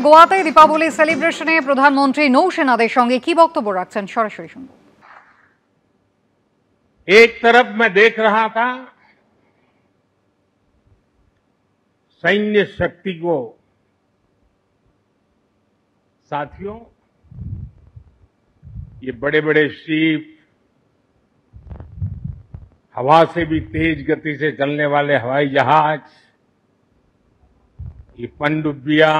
গোয়াতে দীপাবলি সেলিব্রেশনে প্রধানমন্ত্রী নৌসেনাদের সঙ্গে কি বক্তব্য রাখছেন সরাসরি শুনব। एक तरफ मैं देख रहा था सैन्य शक्ति को, साथियों ये बड़े बड़े शिप, हवा से भी तेज गति से चलने वाले हवाई जहाज, ये पनडुब्बियां,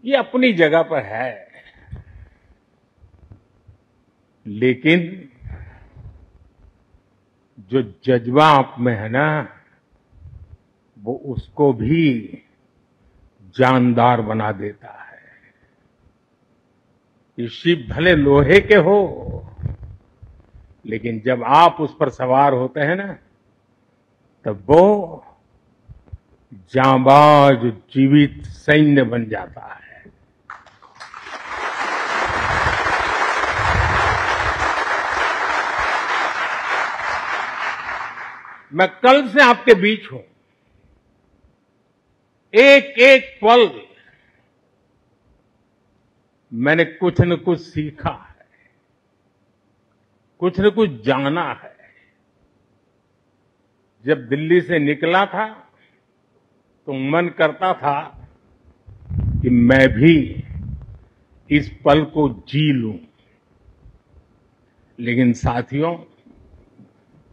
ये अपनी जगह पर है, लेकिन जो जज्बा आप में है ना, वो उसको भी जानदार बना देता है। ये शिप भले लोहे के हो, लेकिन जब आप उस पर सवार होते हैं ना, तब वो जांबाज जीवित सैन्य बन जाता है। मैं कल से आपके बीच हूं। एक एक पल मैंने कुछ न कुछ सीखा है, कुछ न कुछ जाना है। जब दिल्ली से निकला था तो मन करता था कि मैं भी इस पल को जी लूं, लेकिन साथियों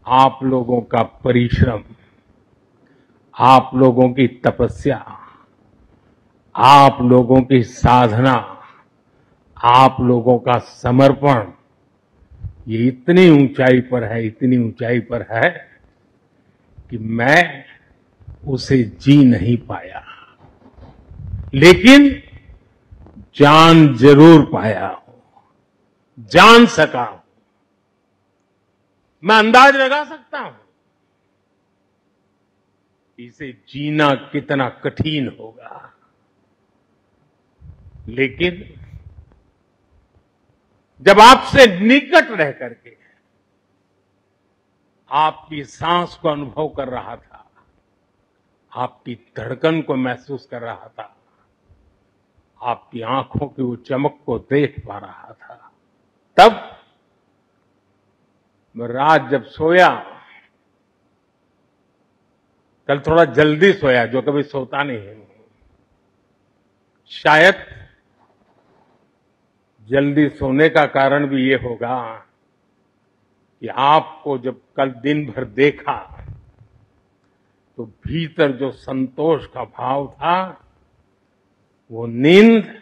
आप लोगों का परिश्रम, आप लोगों की तपस्या, आप लोगों की साधना, आप लोगों का समर्पण, ये इतनी ऊंचाई पर है, इतनी ऊंचाई पर है कि मैं उसे जी नहीं पाया, लेकिन जान जरूर पाया हूं, जान सका हूं। मैं अंदाज लगा सकता हूं इसे जीना कितना कठिन होगा, लेकिन जब आपसे निकट रह करके आपकी सांस को अनुभव कर रहा था, आपकी धड़कन को महसूस कर रहा था, आपकी आंखों की वो चमक को देख पा रहा था, तब मैं रात जब सोया, कल थोड़ा जल्दी सोया, जो कभी सोता नहीं है। शायद जल्दी सोने का कारण भी ये होगा कि आपको जब कल दिन भर देखा तो भीतर जो संतोष का भाव था, वो नींद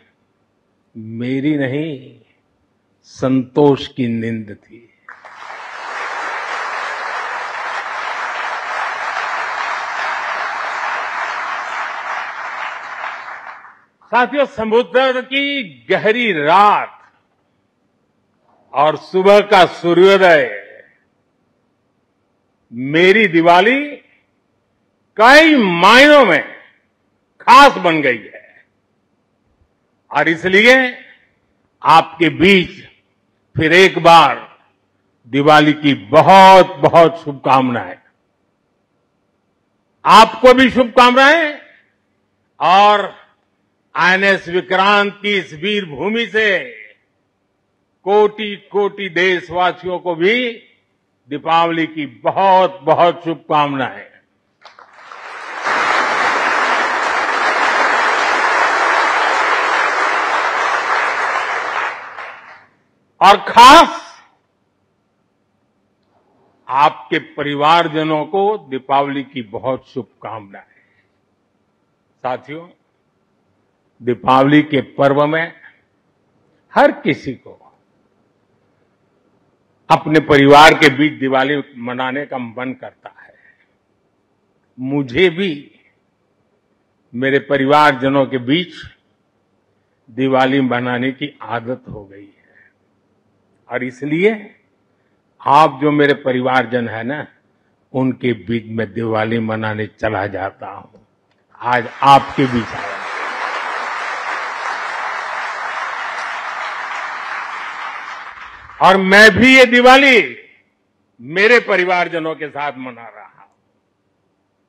मेरी नहीं, संतोष की नींद थी। साथियों, समुद्र की गहरी रात और सुबह का सूर्योदय मेरी दिवाली कई मायनों में खास बन गई है, और इसलिए आपके बीच फिर एक बार दिवाली की बहुत बहुत शुभकामनाएं। आपको भी शुभकामनाएं, और आईएनएस विक्रांत की इस वीर भूमि से कोटि कोटि देशवासियों को भी दीपावली की बहुत बहुत शुभकामनाएं। और खास आपके परिवारजनों को दीपावली की बहुत शुभकामनाएं। साथियों, दीपावली के पर्व में हर किसी को अपने परिवार के बीच दिवाली मनाने का मन करता है। मुझे भी मेरे परिवारजनों के बीच दिवाली मनाने की आदत हो गई है, और इसलिए आप जो मेरे परिवारजन है ना, उनके बीच में दिवाली मनाने चला जाता हूं। आज आपके बीच आया। और मैं भी ये दिवाली मेरे परिवारजनों के साथ मना रहा हूं,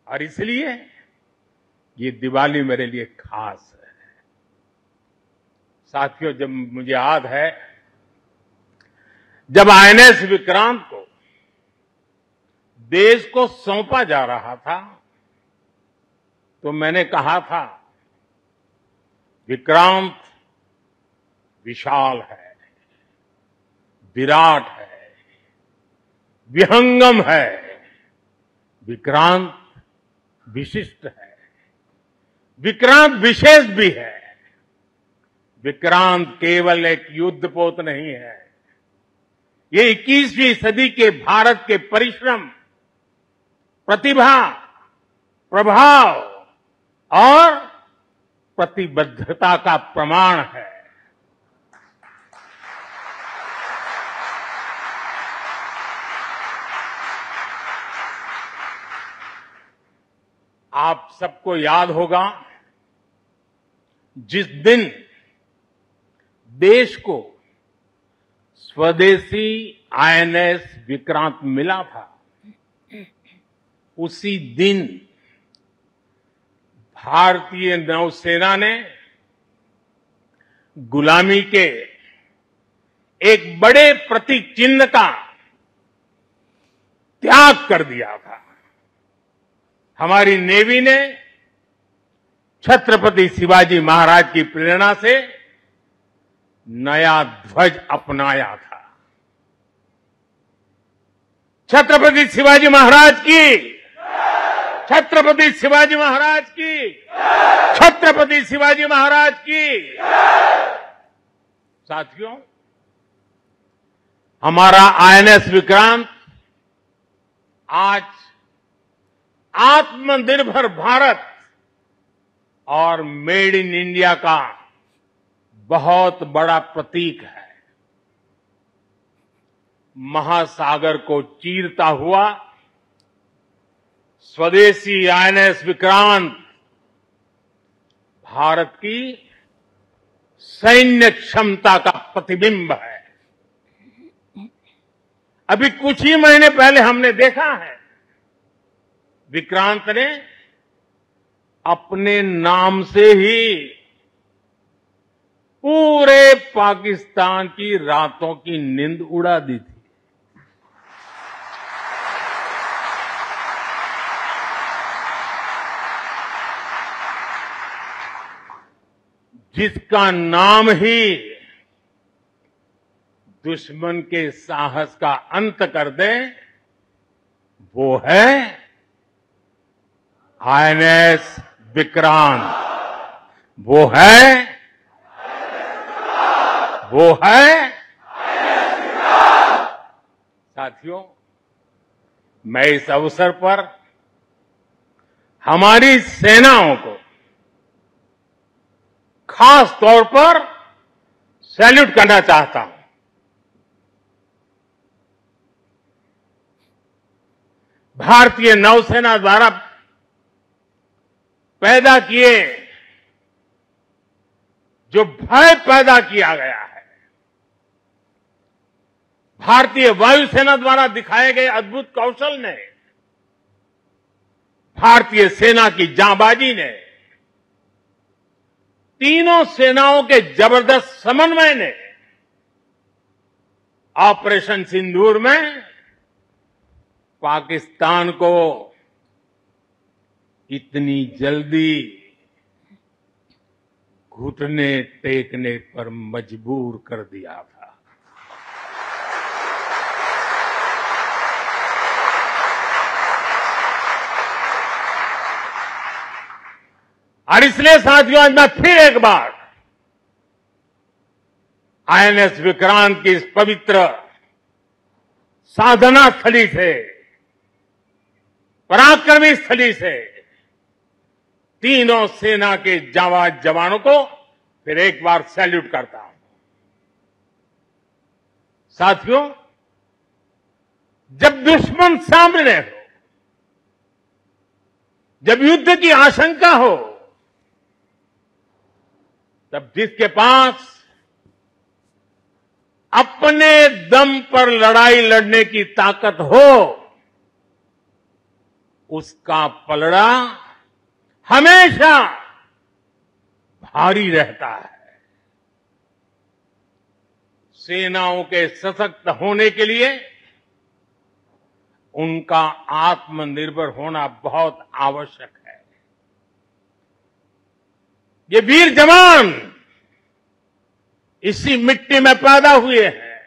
और इसलिए ये दिवाली मेरे लिए खास है। साथियों, जब मुझे याद है जब आईएनएस विक्रांत को देश को सौंपा जा रहा था तो मैंने कहा था विक्रांत विशाल है, विराट है, विहंगम है, विक्रांत विशिष्ट है, विक्रांत विशेष भी है। विक्रांत केवल एक युद्धपोत नहीं है, ये 21वीं सदी के भारत के परिश्रम, प्रतिभा, प्रभाव और प्रतिबद्धता का प्रमाण है। आप सबको याद होगा जिस दिन देश को स्वदेशी आईएनएस विक्रांत मिला था, उसी दिन भारतीय नौसेना ने गुलामी के एक बड़े प्रतीक चिन्ह का त्याग कर दिया था। हमारी नेवी ने छत्रपति शिवाजी महाराज की प्रेरणा से नया ध्वज अपनाया था। छत्रपति शिवाजी महाराज की, छत्रपति शिवाजी महाराज की, छत्रपति शिवाजी महाराज की। साथियों, हमारा आईएनएस विक्रांत आज आत्मनिर्भर भारत और मेड इन इंडिया का बहुत बड़ा प्रतीक है। महासागर को चीरता हुआ स्वदेशी आईएनएस विक्रांत भारत की सैन्य क्षमता का प्रतिबिंब है। अभी कुछ ही महीने पहले हमने देखा है विक्रांत ने अपने नाम से ही पूरे पाकिस्तान की रातों की नींद उड़ा दी थी। जिसका नाम ही दुश्मन के साहस का अंत कर दे, वो है आईएनएस विक्रांत। वो है साथियों, मैं इस अवसर पर हमारी सेनाओं को खास तौर पर सैल्यूट करना चाहता हूं। भारतीय नौसेना द्वारा पैदा किए जो भय पैदा किया गया है, भारतीय वायुसेना द्वारा दिखाए गए अद्भुत कौशल ने, भारतीय सेना की जांबाजी ने, तीनों सेनाओं के जबरदस्त समन्वय ने ऑपरेशन सिंदूर में पाकिस्तान को इतनी जल्दी घुटने टेकने पर मजबूर कर दिया था। और इसलिए साथियों, आज मैं फिर एक बार आईएनएस विक्रांत की इस पवित्र साधना स्थली से, पराक्रमी स्थली से तीनों सेना के जांबाज जवानों को फिर एक बार सैल्यूट करता हूं। साथियों, जब दुश्मन सामने हो, जब युद्ध की आशंका हो, तब जिसके पास अपने दम पर लड़ाई लड़ने की ताकत हो, उसका पलड़ा हमेशा भारी रहता है। सेनाओं के सशक्त होने के लिए उनका आत्मनिर्भर होना बहुत आवश्यक है। ये वीर जवान इसी मिट्टी में पैदा हुए हैं,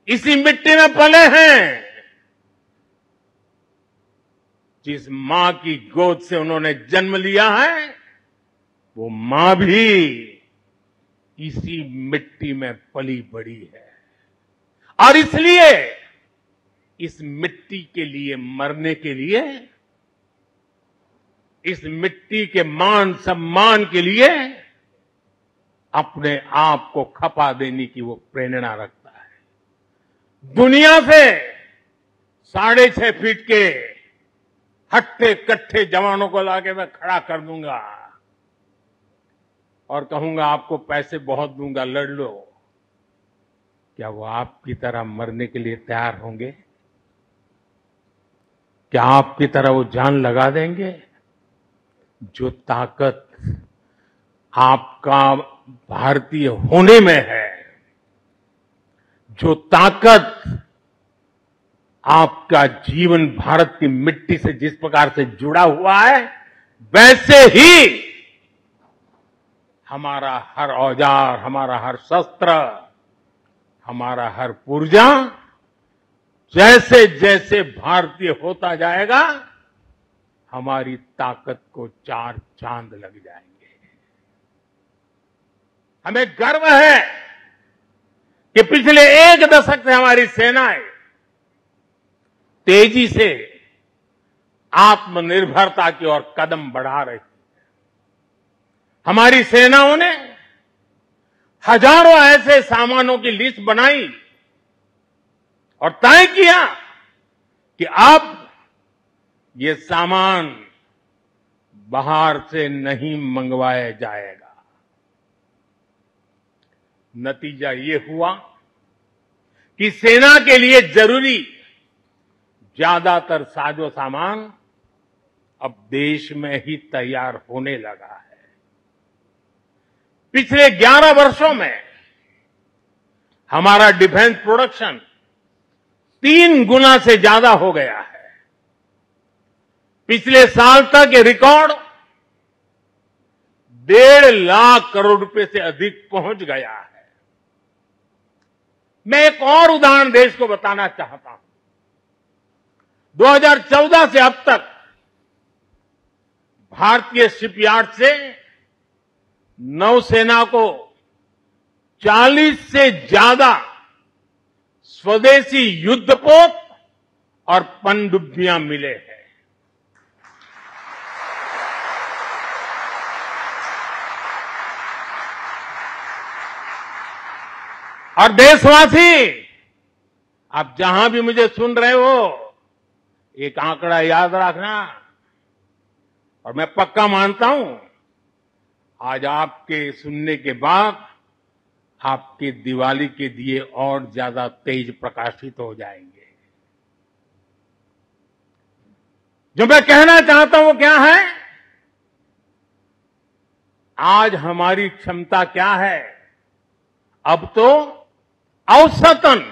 इसी मिट्टी में पले हैं। जिस मां की गोद से उन्होंने जन्म लिया है, वो मां भी इसी मिट्टी में पली बड़ी है। और इसलिए इस मिट्टी के लिए मरने के लिए, इस मिट्टी के मान सम्मान के लिए अपने आप को खपा देने की वो प्रेरणा रखता है। दुनिया से 6.5 फीट के हट्टे कट्ठे जवानों को लाके मैं खड़ा कर दूंगा और कहूंगा आपको पैसे बहुत दूंगा, लड़ लो। क्या वो आपकी तरह मरने के लिए तैयार होंगे? क्या आपकी तरह वो जान लगा देंगे? जो ताकत आपका भारतीय होने में है, जो ताकत आपका जीवन भारत की मिट्टी से जिस प्रकार से जुड़ा हुआ है, वैसे ही हमारा हर औजार, हमारा हर शस्त्र, हमारा हर पुर्जा जैसे जैसे भारतीय होता जाएगा, हमारी ताकत को 4 चांद लग जाएंगे। हमें गर्व है कि पिछले 1 दशक से हमारी सेनाएं तेजी से आत्मनिर्भरता की ओर कदम बढ़ा रही है। हमारी सेनाओं ने हजारों ऐसे सामानों की लिस्ट बनाई और तय किया कि अब ये सामान बाहर से नहीं मंगवाया जाएगा। नतीजा ये हुआ कि सेना के लिए जरूरी ज्यादातर साजो सामान अब देश में ही तैयार होने लगा है। पिछले 11 वर्षों में हमारा डिफेंस प्रोडक्शन 3 गुना से ज्यादा हो गया है। पिछले साल तक ये रिकॉर्ड 1.5 लाख करोड़ रुपए से अधिक पहुंच गया है। मैं एक और उदाहरण देश को बताना चाहता हूं। 2014 से अब तक भारतीय शिपयार्ड से नौसेना को 40 से ज्यादा स्वदेशी युद्धपोत और पनडुब्बियां मिले हैं। और देशवासी, आप जहां भी मुझे सुन रहे हो, एक आंकड़ा याद रखना। और मैं पक्का मानता हूं, आज आपके सुनने के बाद आपके दिवाली के दिए और ज्यादा तेज प्रकाशित हो जाएंगे। जो मैं कहना चाहता हूं वो क्या है? आज हमारी क्षमता क्या है? अब तो औसतन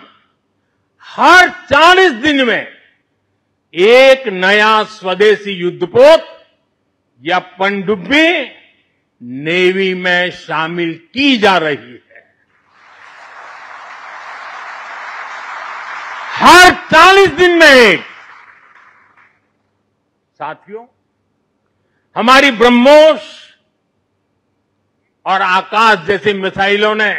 हर 40 दिन में एक नया स्वदेशी युद्धपोत या पनडुब्बी नेवी में शामिल की जा रही है। हर 40 दिन में एक। साथियों, हमारी ब्रह्मोस और आकाश जैसी मिसाइलों ने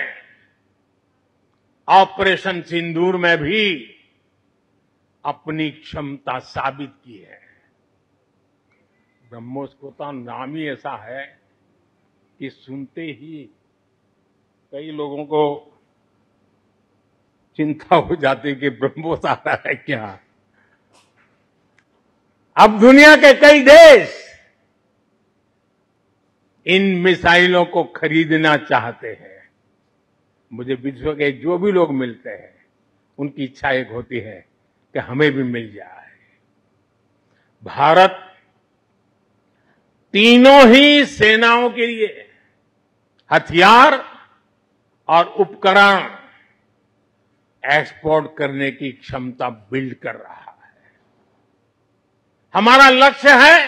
ऑपरेशन सिंदूर में भी अपनी क्षमता साबित की है। ब्रह्मोस को तो नाम ही ऐसा है कि सुनते ही कई लोगों को चिंता हो जाती कि ब्रह्मोस आ रहा है क्या। अब दुनिया के कई देश इन मिसाइलों को खरीदना चाहते हैं। मुझे विश्व के जो भी लोग मिलते हैं, उनकी इच्छा एक होती है कि हमें भी मिल जाए। भारत तीनों ही सेनाओं के लिए हथियार और उपकरण एक्सपोर्ट करने की क्षमता बिल्ड कर रहा है। हमारा लक्ष्य है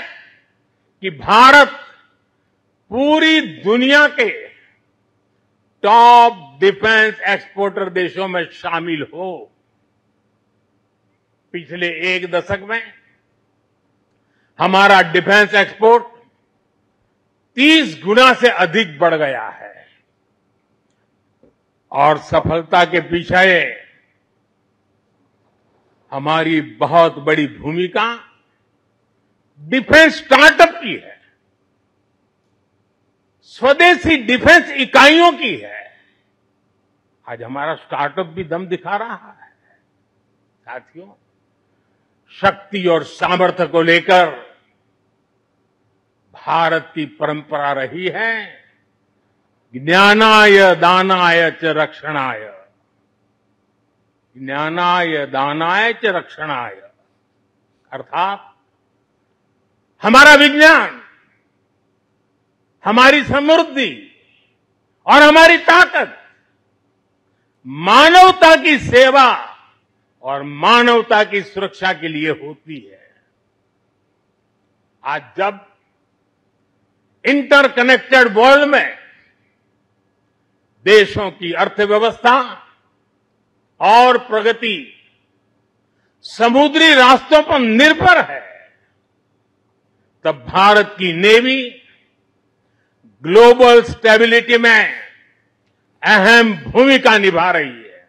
कि भारत पूरी दुनिया के टॉप डिफेंस एक्सपोर्टर देशों में शामिल हो। पिछले एक दशक में हमारा डिफेंस एक्सपोर्ट 30 गुना से अधिक बढ़ गया है और सफलता के पीछे हमारी बहुत बड़ी भूमिका डिफेंस स्टार्टअप की है, स्वदेशी डिफेंस इकाइयों की है। आज हमारा स्टार्टअप भी दम दिखा रहा है। साथियों, शक्ति और सामर्थ्य को लेकर भारत की परंपरा रही है ज्ञानाय दानाय च रक्षणाय, ज्ञानाय दानाय च रक्षणाय, अर्थात हमारा विज्ञान, हमारी समृद्धि और हमारी ताकत मानवता की सेवा और मानवता की सुरक्षा के लिए होती है। आज जब इंटरकनेक्टेड वर्ल्ड में देशों की अर्थव्यवस्था और प्रगति समुद्री रास्तों पर निर्भर है, तब भारत की नेवी ग्लोबल स्टेबिलिटी में अहम भूमिका निभा रही है।